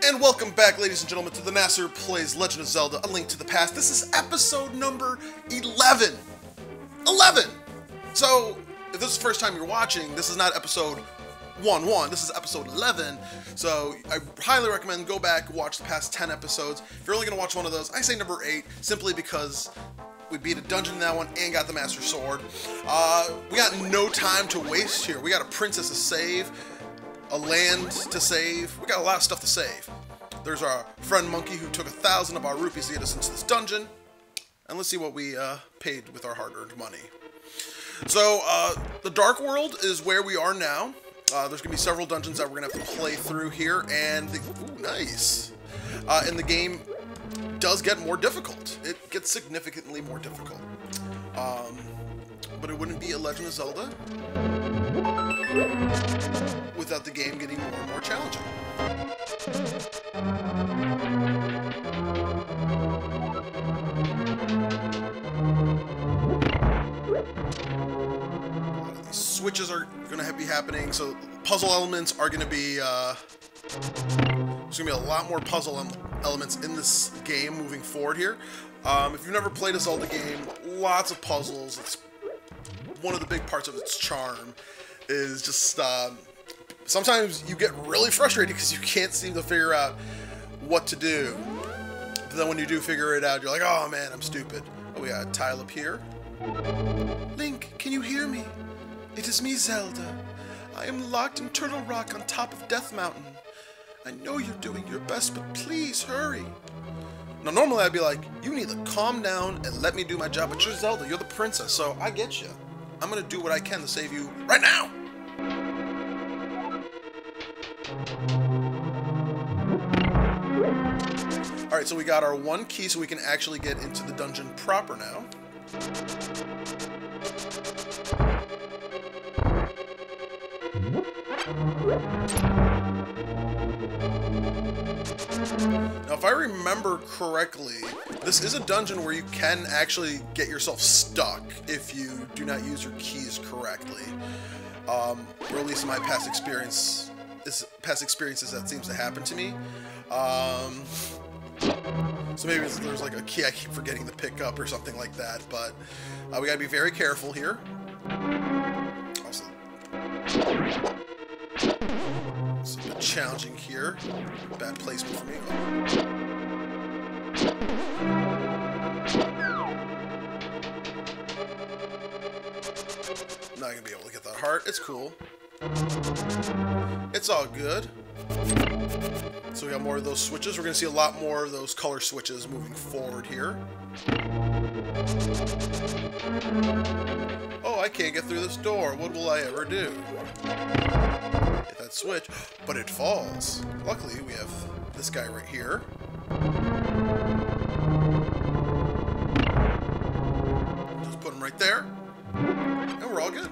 And welcome back, ladies and gentlemen, to The Nasr Plays Legend of Zelda, A Link to the Past. This is episode number 11. 11! So, if this is the first time you're watching, this is not episode 1-1, this is episode 11. So, I highly recommend go back, watch the past 10 episodes. If you're only going to watch one of those, I say number 8, simply because we beat a dungeon in that one and got the Master Sword. We got no time to waste here. We got a princess to save, a land to save. We got a lot of stuff to save. There's our friend Monkey who took 1,000 of our rupees to get us into this dungeon. And let's see what we paid with our hard-earned money. So, the Dark World is where we are now. There's going to be several dungeons that we're going to have to play through here. And, ooh, nice. And the game does get more difficult. It gets significantly more difficult. But it wouldn't be a Legend of Zelda without the game getting more and more challenging. A lot of these switches are going to be happening, so puzzle elements are going to be, there's going to be a lot more puzzle elements in this game moving forward here. If you've never played a Zelda game, lots of puzzles. It's one of the big parts of its charm is just, sometimes you get really frustrated because you can't seem to figure out what to do. But then when you do figure it out, you're like, oh man, I'm stupid. Oh, we got a tile up here. Link, can you hear me? It is me, Zelda. I am locked in Turtle Rock on top of Death Mountain. I know you're doing your best, but please hurry. Now, normally I'd be like, you need to calm down and let me do my job, but you're Zelda, you're the princess, so I get you. I'm gonna do what I can to save you right now! Alright, so we got our one key so we can actually get into the dungeon proper now. Now, if I remember correctly, this is a dungeon where you can actually get yourself stuck if you do not use your keys correctly. Or at least in my past experiences, that seems to happen to me. So maybe there's like a key I keep forgetting to pick up or something like that, but we gotta be very careful here. Also, it's a bit challenging here. Bad placement for me. I'm not gonna be able to get that heart. It's cool. It's all good. So we got more of those switches. We're going to see a lot more of those color switches moving forward here. Oh, I can't get through this door. What will I ever do? Hit that switch, but it falls. Luckily, we have this guy right here. Just put him right there. And we're all good.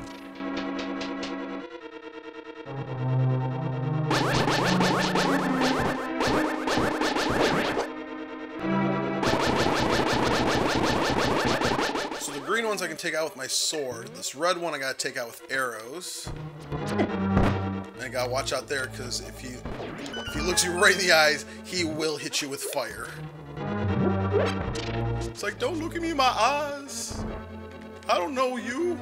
So the green ones I can take out with my sword. This red one I gotta take out with arrows. And I gotta watch out there because if he looks you right in the eyes, he will hit you with fire. It's like, don't look at me in my eyes. I don't know you.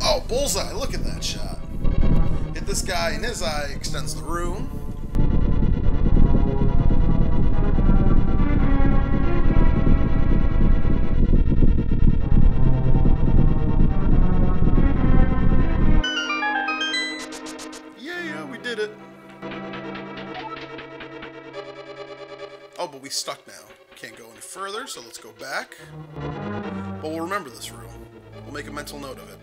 Oh, bullseye. Look at that shot. Hit this guy in his eye, extends the room. Yeah, we did it. Oh, but we stuck now. Can't go any further, so let's go back. But we'll remember this room. We'll make a mental note of it.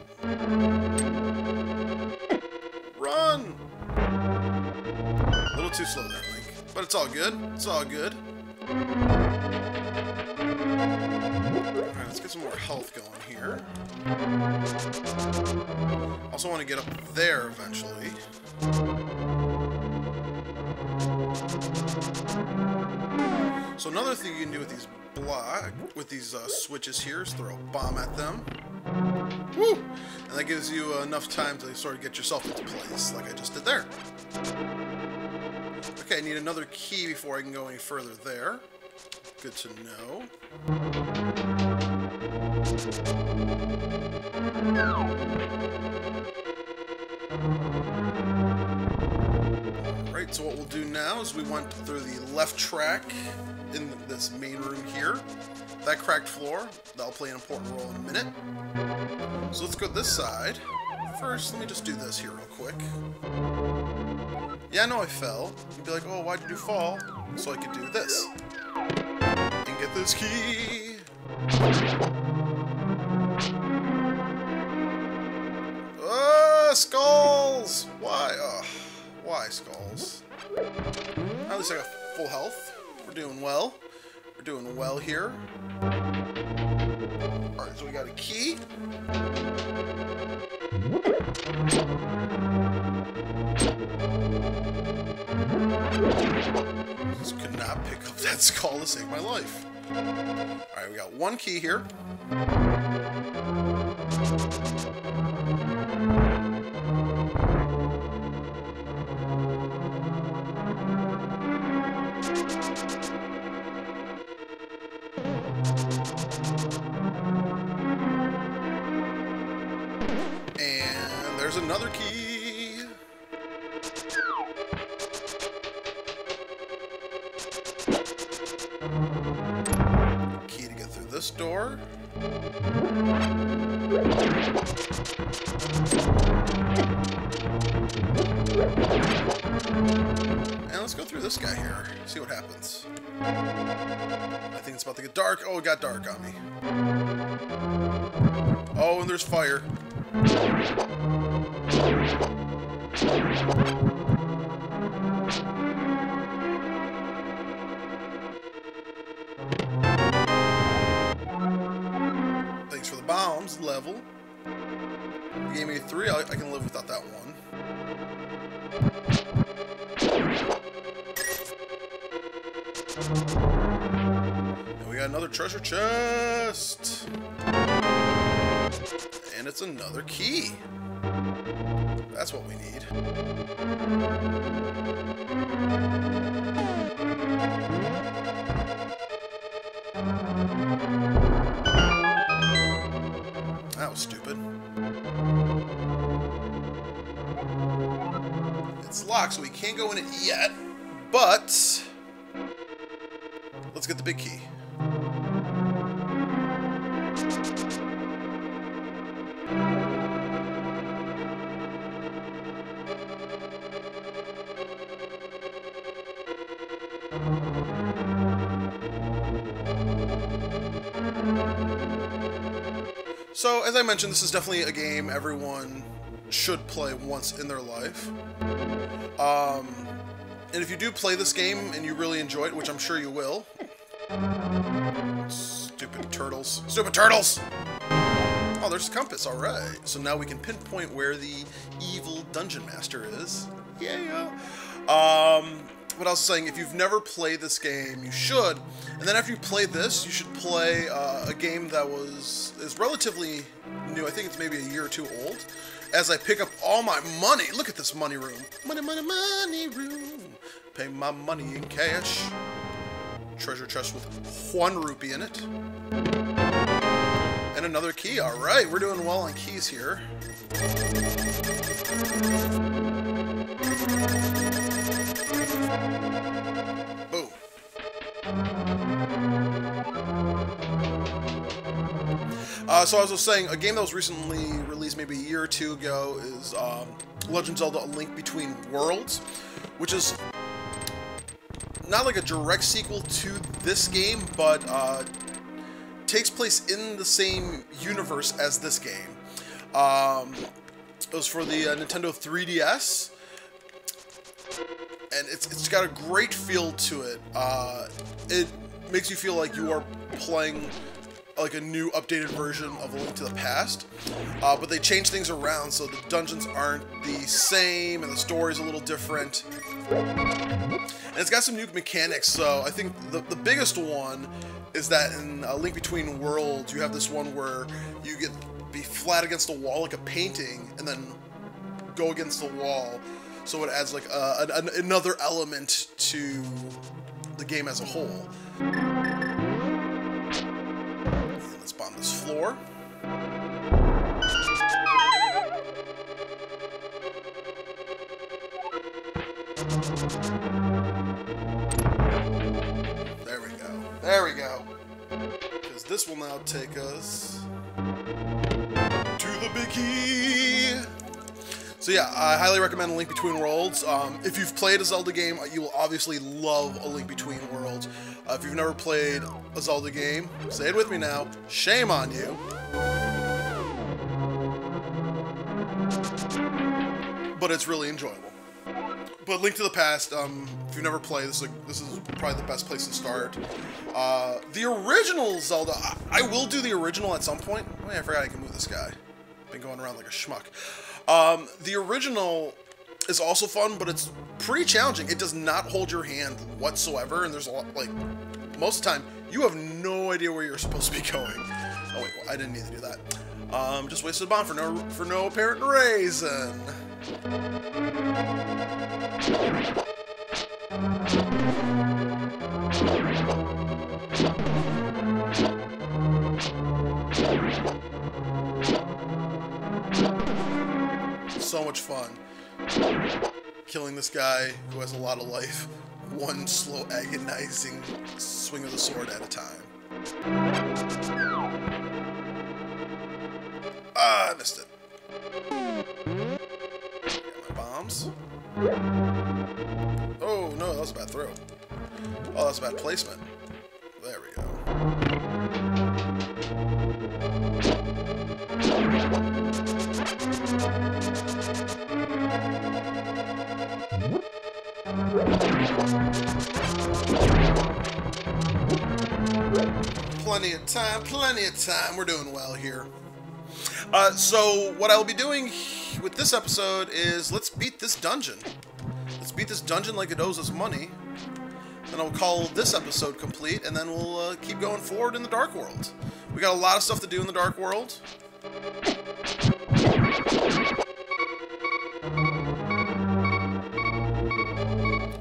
Run! A little too slow there, Link. But it's all good. It's all good. Alright, let's get some more health going here. Also want to get up there eventually. So another thing you can do with these switches here is throw a bomb at them. Woo! And that gives you enough time to sort of get yourself into place, like I just did there. Okay, I need another key before I can go any further there. Good to know. Alright, so what we'll do now is we went through the left track in this main room here. That cracked floor, that'll play an important role in a minute. So let's go this side. First, let me just do this here real quick. Yeah, I know I fell. You'd be like, oh, why'd you fall? So I could do this. And get this key. Skulls! Why? Why skulls? At least I got full health. We're doing well. We're doing well here. Alright, so we got a key. Just could not pick up that skull to save my life. Alright, we got one key here. There's another key. Key to get through this door. And let's go through this guy here. See what happens. I think it's about to get dark. Oh, it got dark on me. Oh, and there's fire. Thanks for the bombs, level. You gave me 3, I can live without that one. And we got another treasure chest. And it's another key. That's what we need. That was stupid. It's locked, so we can't go in it yet, but let's get the big key. So, as I mentioned, this is definitely a game everyone should play once in their life. And if you do play this game and you really enjoy it, which I'm sure you will. Stupid turtles. Stupid turtles! Oh, there's a compass, alright. So now we can pinpoint where the evil dungeon master is. Yeah. What I was saying, if you've never played this game, you should. And then after you play this, you should play a game that is relatively new. I think it's maybe a year or 2 old. As I pick up all my money. Look at this money room. Money, money, money room. Pay my money in cash. Treasure chest with 1 rupee in it. And another key. Alright, we're doing well on keys here. Boom. So as I was saying, a game that was recently released maybe a year or 2 ago is Legend of Zelda: A Link Between Worlds, which is not like a direct sequel to this game, but takes place in the same universe as this game. It was for the Nintendo 3DS, and it's got a great feel to it. It makes you feel like you are playing like a new updated version of A Link to the Past, but they change things around so the dungeons aren't the same and the story's a little different. And it's got some new mechanics, so I think the biggest one is that in A Link Between Worlds, you have this one where you get be flat against the wall like a painting, and then go against the wall, so it adds like another element to the game as a whole. And let's bomb this floor. There we go. There we go. Because this will now take us to the big key. So yeah, I highly recommend A Link Between Worlds. If you've played a Zelda game, you will obviously love A Link Between Worlds. If you've never played a Zelda game, say it with me now, shame on you. But it's really enjoyable. But Link to the Past, if you've never played, this is probably the best place to start. The original Zelda, I will do the original at some point. Oh, yeah, I forgot I can move this guy. Been going around like a schmuck. The original is also fun, but it's pretty challenging. It does not hold your hand whatsoever, and there's a lot, like, most of the time, you have no idea where you're supposed to be going. Oh wait, well, I didn't need to do that. Just wasted a bomb for no apparent reason. So much fun killing this guy who has a lot of life, one slow agonizing swing of the sword at a time. Ah, I missed it. Got my bombs. Oh no, that was a bad throw. Oh, that's a bad placement. There we go. Plenty of time. We're doing well here. So what I'll be doing with this episode is let's beat this dungeon. Let's beat this dungeon like it owes us money. Then I'll call this episode complete, and then we'll keep going forward in the Dark World. We got a lot of stuff to do in the Dark World.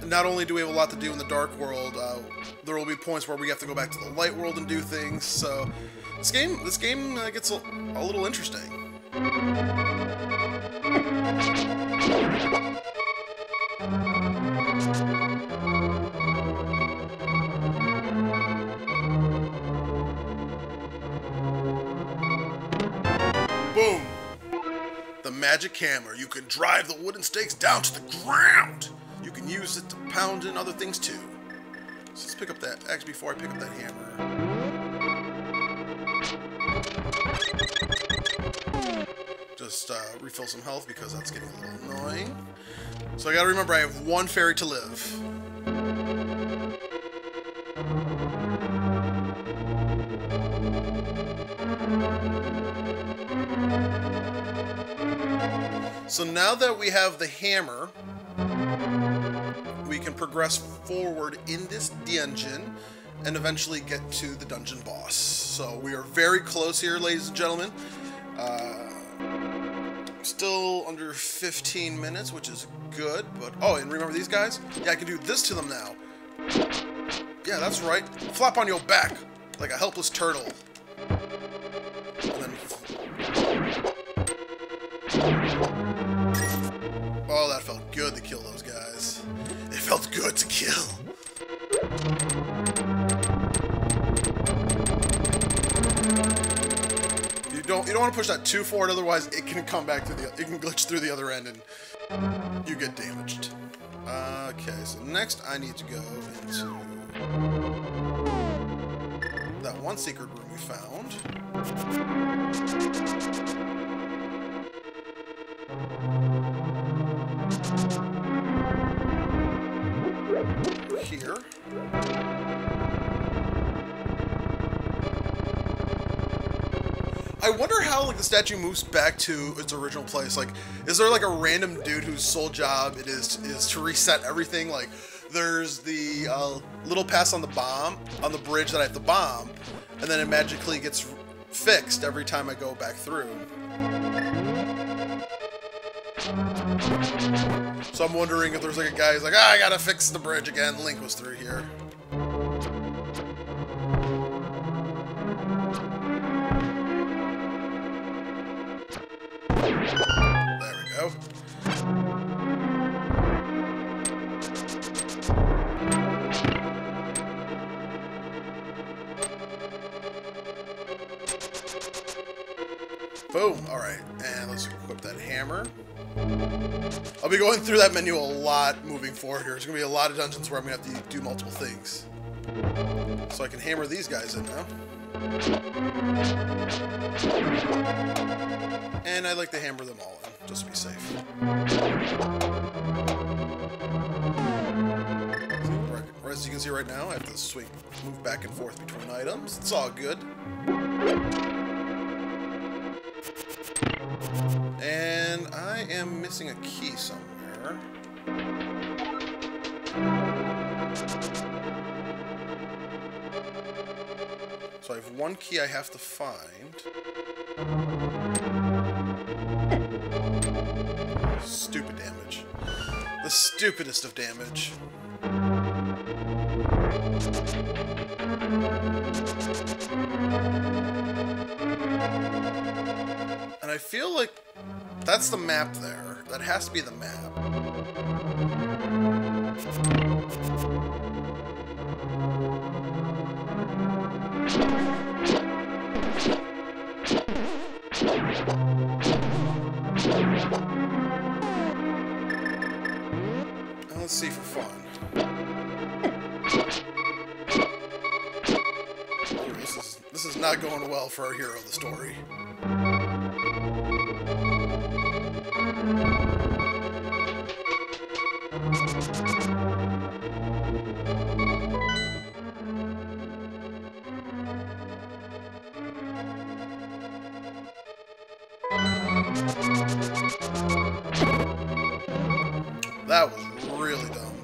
Not only do we have a lot to do in the Dark World, there will be points where we have to go back to the Light World and do things. So this game gets a little interesting. Boom! The magic hammer. You can drive the wooden stakes down to the ground. You can use it to pound in other things too. So let's pick up that, actually before I pick up that hammer. Just refill some health because that's getting a little annoying. So I gotta remember I have one fairy to live. So now that we have the hammer, we can progress forward in this dungeon and eventually get to the dungeon boss. So we are very close here, ladies and gentlemen. Still under 15 minutes, which is good, but... Oh, and remember these guys? Yeah, I can do this to them now. Yeah, that's right. Flop on your back, like a helpless turtle. And then... Oh, that felt good to kill those guys. It felt good to kill. You don't want to push that too forward, otherwise it can come back to it can glitch through the other end and you get damaged. Okay, so next I need to go into that one secret room we found. Here. I wonder how like the statue moves back to its original place. Like, is there like a random dude whose sole job it is to reset everything? Like, there's the little pass on the bomb on the bridge that I have to bomb, and then it magically gets fixed every time I go back through. So I'm wondering if there's like a guy who's like, I gotta fix the bridge again. Link was through here. There we go. Boom. Alright, and let's equip that hammer. I'll be going through that menu a lot moving forward here. There's going to be a lot of dungeons where I'm going to have to do multiple things. So I can hammer these guys in now. And I like to hammer them all in, just to be safe. As you can see right now, I have to move back and forth between items. It's all good. And I am missing a key somewhere. So I have one key I have to find. Stupid damage. The stupidest of damage. And I feel like that's the map there. That has to be the map. And let's see for fun. This is not going well for our hero of the story. That was really dumb.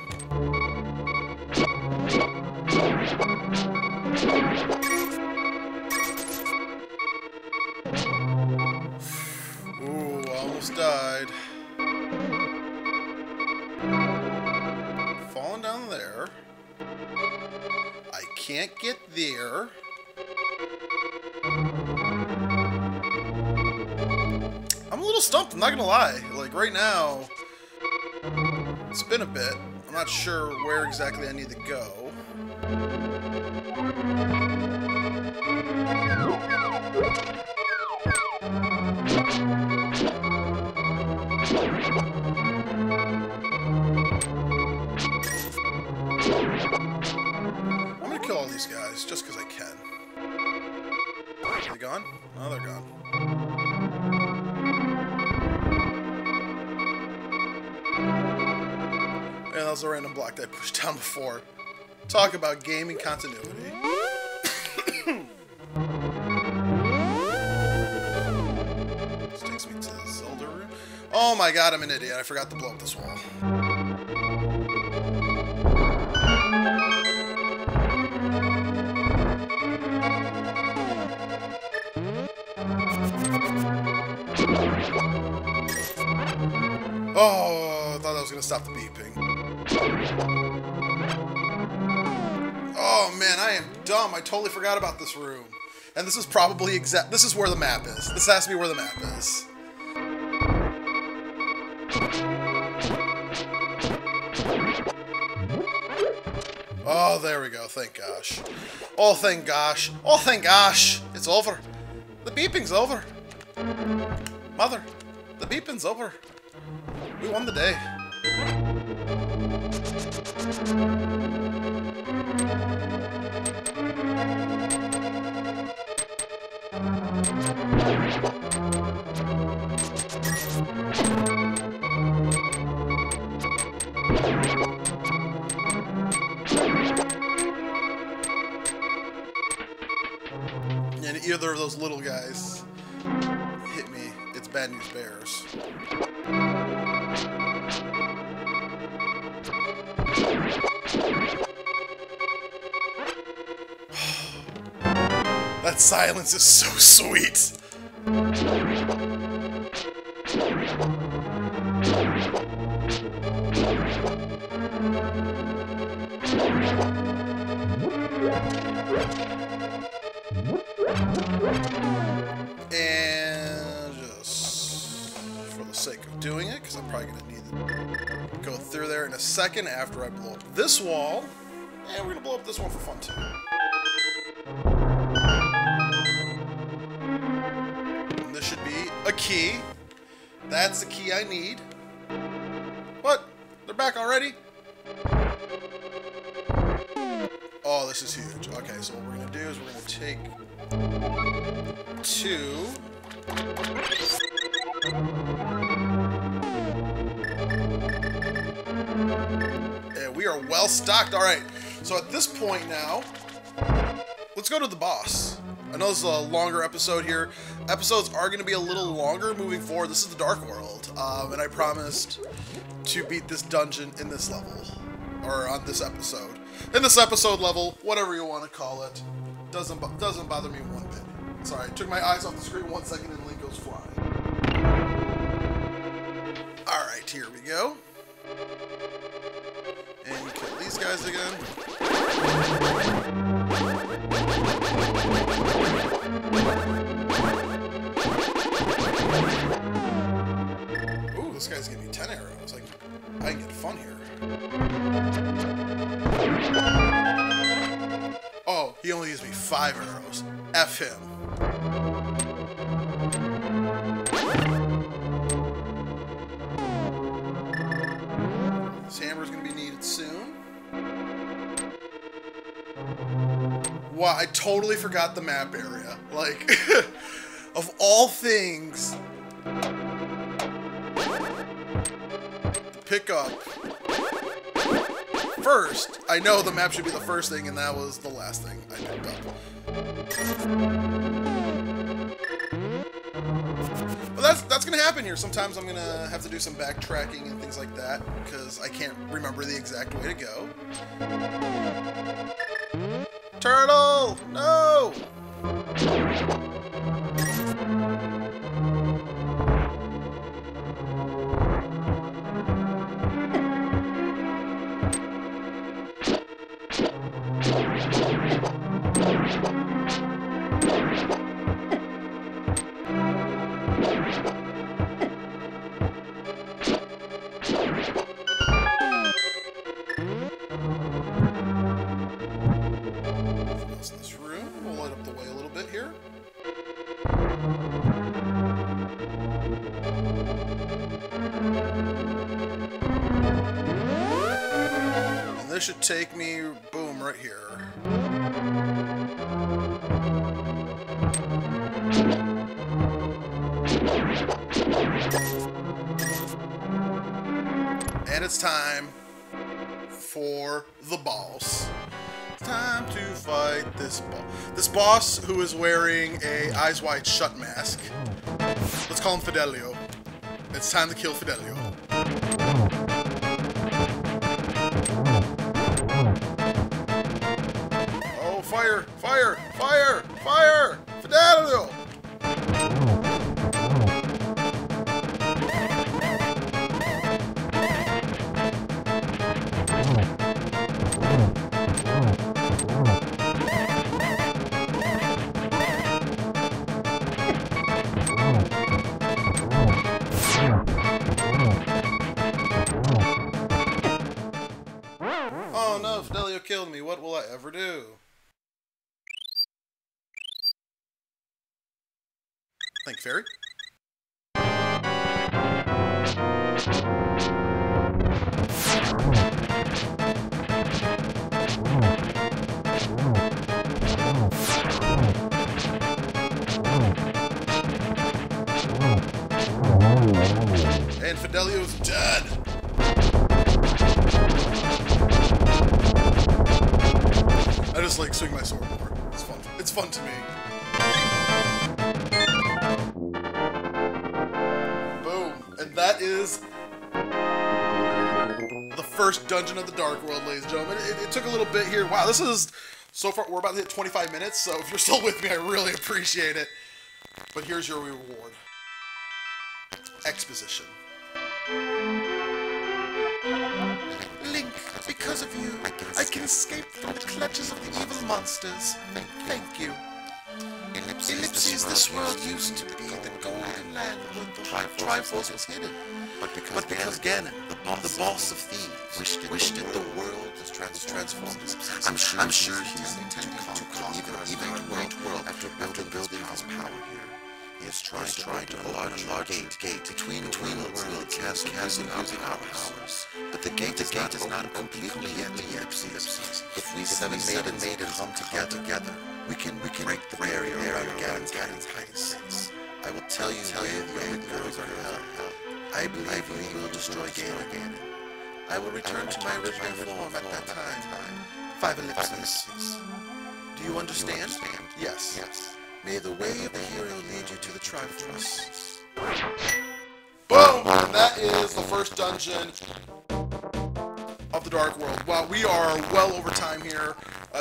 Ooh, almost died. Falling down there. I can't get there. I'm a little stumped, I'm not gonna lie. Like, right now, it's been a bit. I'm not sure where exactly I need to go. I'm gonna kill all these guys just because I can. Are they gone? No, they're gone. And that was a random block that I pushed down before. Talk about gaming continuity. This takes me to the Zelda room. Oh my god, I'm an idiot. I forgot to blow up this wall. Oh, I thought that was going to stop the beeping. Oh man, I am dumb. I totally forgot about this room. And this is probably this is where the map is. This has to be where the map is. Oh, there we go. Thank gosh. Oh, thank gosh. Oh, thank gosh. It's over. The beeping's over. Mother, the beeping's over. We won the day. And either of those little guys hit me, it's bad news bears. That silence is so sweet. And just for the sake of doing it, because I'm probably going to need to go through there in a second after I blow up this wall. And we're going to blow up this one for fun too. And this should be a key. That's the key I need. What? They're back already? Oh, this is huge. Okay, so what we're going to do is we're going to take 2. And we are well stocked. All right, so at this point now, let's go to the boss. I know this is a longer episode here. Episodes are going to be a little longer moving forward. This is the Dark World, and I promised to beat this dungeon in this level, or on this episode. In this episode level, whatever you want to call it, doesn't bother me one bit. Sorry, I took my eyes off the screen 1 second and Link goes flying. Alright, here we go. And kill these guys again. Ooh, this guy's giving me 10 arrows. Like, I can get fun here. Oh, he only gives me 5 arrows. F him. This hammer's gonna be needed soon. Wow, I totally forgot the map area. Like, of all things to pick up first, I know the map should be the first thing, and that was the last thing I picked up. Well, that's gonna happen here. Sometimes I'm gonna have to do some backtracking and things like that, because I can't remember the exact way to go. Turtle! No! This room, we'll light up the way a little bit here. And this should take me, boom, right here. And it's time for the boss. Time to fight this boss. This boss who is wearing a eyes wide shut mask. Let's call him Fidelio. It's time to kill Fidelio. Oh, fire! Fire! Fire! Fire! Fidelio! Oh no, Fidelio killed me. What will I ever do? Thank you, Fairy. And Fidelio's dead. I just like swing my sword more. It's fun. It's fun to me. Boom. And that is the first dungeon of the Dark World, ladies and gentlemen. It took a little bit here. Wow, this is So far, we're about to hit 25 minutes, so if you're still with me, I really appreciate it. But here's your reward. Exposition. Link, because of you, I can escape from the clutches of the evil monsters. Thank you. Ellipses, this world used to be the golden land where the Triforce was hidden. But because Ganon, the boss of thieves, wished it, the world was transformed. I'm sure he's intending to conquer even a great world after building his power here. He is trying to enlarge a gate between worlds, casting out powers. But the gate is not completely yet the ellipses. If we seven maidens come together, we can break the barrier around Ganon's heights. I will tell you where the girls are held. I believe we will destroy Ganon. I will return to my original form at that time. 5 ellipses. Do you understand? Yes. May the way of the hero lead you to the Triforce. Boom! And that is the first dungeon of the Dark World. Wow, we are well over time here.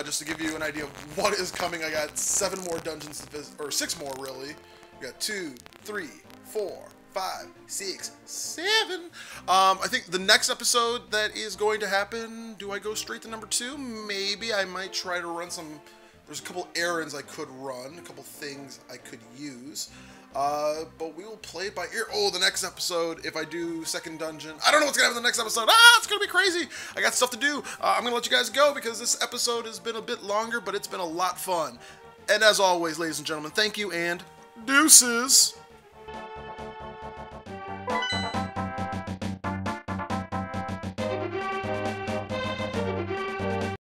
Just to give you an idea of what is coming, I got 7 more dungeons to visit, or 6 more really. We got 2, 3, 4, 5, 6, 7. I think the next episode that is going to happen, do I go straight to number 2? Maybe. I might try to run some... There's a couple errands I could run, a couple things I could use. But we will play it by ear. Oh, the next episode, if I do second dungeon, I don't know what's going to happen in the next episode. It's going to be crazy. I got stuff to do. I'm going to let you guys go because this episode has been a bit longer, but it's been a lot fun. And as always, ladies and gentlemen, thank you and deuces.